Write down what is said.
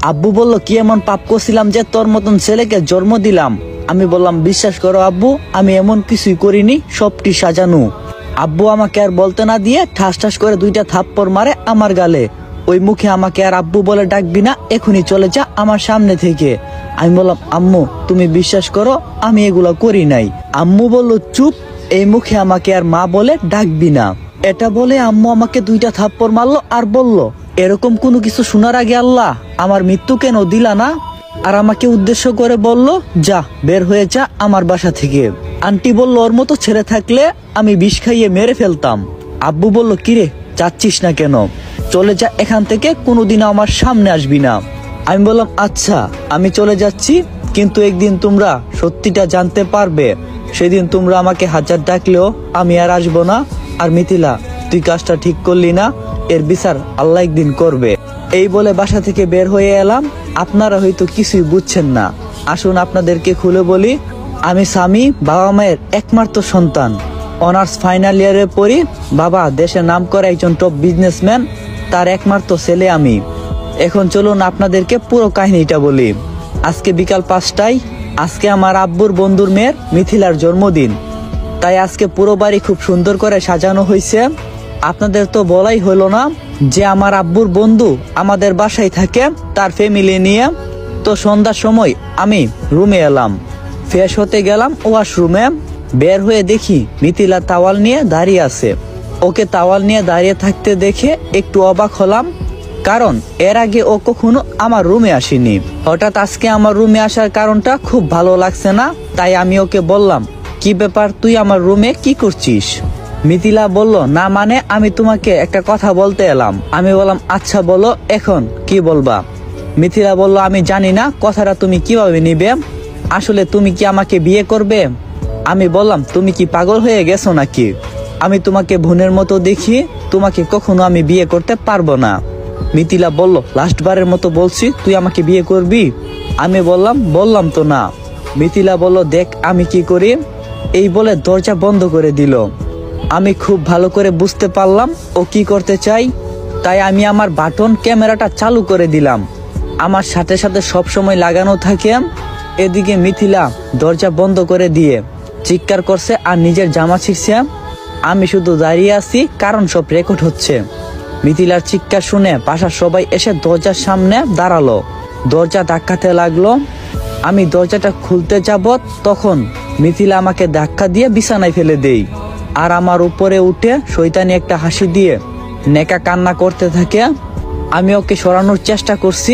আব্বু বলল, কি এমন পাপ করছিলাম যে তোর মতন ছেলেকে জন্ম দিলাম? আমি বললাম, বিশ্বাস করো আব্বু, আমি এমন কিছুই করিনি, সবটি সাজানো। আব্বু আমাকে আর বলতে না দিয়ে ঠাস ঠাস করে 2টা থাপ্পড় মারে আমার গালে। ওই মুখে আমাকে আর আব্বু বলে ডাকবি না, এখনই চলে যা আমার সামনে থেকে। আমি বললাম, আম্মু তুমি বিশ্বাস করো, আমি এগুলা করি নাই। আম্মু বলল, চুপ, এই মুখে আমাকে আর মা বলে ডাকবি না। এটা বলে আম্মু আমাকে 2টা থাপ্পড় মারলো আর বলল, এরকম কোনো কিছু শোনার আগে আল্লাহ আমার মৃত্যু কেন দিলা না? আর আমাকে উদ্দেশ্য করে বলল, যা বের হয়ে যা আমার বাসা থেকে। আন্টি বলল, ওর মতো ছেলে থাকলে আমি বিষ খাইয়ে মেরে ফেলতাম। আব্বু বলল, কিরে যাচ্ছিস না কেন? চলে যা এখান থেকে, কোনোদিন আমার সামনে আসবি না। আমি বললাম, আচ্ছা আমি চলে যাচ্ছি, কিন্তু একদিন তোমরা সত্যিটা জানতে পারবে। সেদিন তোমরা আমাকে হাজার ডাকলেও আমি আর আসবো না। আর মিথিলা, তুই কাজটা ঠিক করলি না, এর বিচার আল্লাহ একদিন করবে। এই বলে বাসা থেকে বের হয়ে এলাম। আপনারা হয়তো কিছুই বুঝছেন না, আসুন আপনাদেরকে খুলে বলি। আমি স্বামী, বাবা মায়ের একমাত্র সন্তান। অনার্স ফাইনাল ইয়ারে পড়ি। বাবা দেশের নাম করা একজন টপ বিজনেসম্যান, তার একমাত্র ছেলে আমি। এখন চলুন আপনাদেরকে পুরো কাহিনীটা বলি। আজকে বিকাল 5টায়, আজকে আমার আব্বুর বন্ধুর মেয়ের মিথিলার জন্মদিন। তাই আজকে পুরো বাড়ি খুব সুন্দর করে সাজানো হয়েছে। আপনাদের তো বলাই হলো না যে আমার আব্বুর বন্ধু আমাদের বাসায় থাকে, তার ফ্যামিলি নিয়ে। তো সন্ধ্যার সময় আমি রুমে এলাম, ফ্রেশ হতে গেলাম ওয়াশরুমে। বের হয়ে দেখি মিথিলা তাওয়াল নিয়ে দাঁড়িয়ে আছে। ওকে তাওয়াল নিয়ে দাঁড়িয়ে থাকতে দেখে একটু অবাক হলাম, কারণ এর আগে ও কখনো আমার রুমে আসেনি। হঠাৎ আজকে আমার রুমে আসার কারণটা খুব ভালো লাগছে না। তাই আমি ওকে বললাম, কি ব্যাপার, তুই আমার রুমে কি করছিস? মিথিলা বলল, না মানে আমি তোমাকে একটা কথা বলতে এলাম। আমি বললাম, আচ্ছা বলো, এখন কি বলবা? মিথিলা বলল, আমি জানি না কথাটা তুমি কিভাবে নিবে। আসলে তুমি কি আমাকে বিয়ে করবে? আমি বললাম, তুমি কি পাগল হয়ে গেছো নাকি? আমি তোমাকে বোনের মতো দেখি, তোমাকে কখনো আমি বিয়ে করতে পারবো না। মিথিলা বলল, লাস্টবারের মতো বলছি, তুই আমাকে বিয়ে করবি? আমি বললাম তো না। মিথিলা বলল, দেখ আমি কি করি। এই বলে দরজা বন্ধ করে দিল। আমি খুব ভালো করে বুঝতে পারলাম ও কি করতে চাই। তাই আমি আমার বাটন ক্যামেরাটা চালু করে দিলাম, আমার সাথে সাথে সব সময় লাগানো থাকে। এদিকে মিথিলা দরজা বন্ধ করে দিয়ে চিৎকার করছে আর নিজের জামা ছিঁড়ছে। আমি শুধু দাঁড়িয়ে আছি, কারণ সব রেকর্ড হচ্ছে। মিথিলার চিৎকার শুনে বাসার সবাই এসে দরজার সামনে দাঁড়ালো। দরজা ধাক্কাতে লাগলো। আমি দরজাটা খুলতে যাব, তখন মিথিলা আমাকে ধাক্কা দিয়ে বিছানায় ফেলে দেই। আর আমার উপরে উঠে শয়তানি একটা হাসি দিয়ে নেকা কান্না করতে থাকে। আমি ওকে সরানোর চেষ্টা করছি।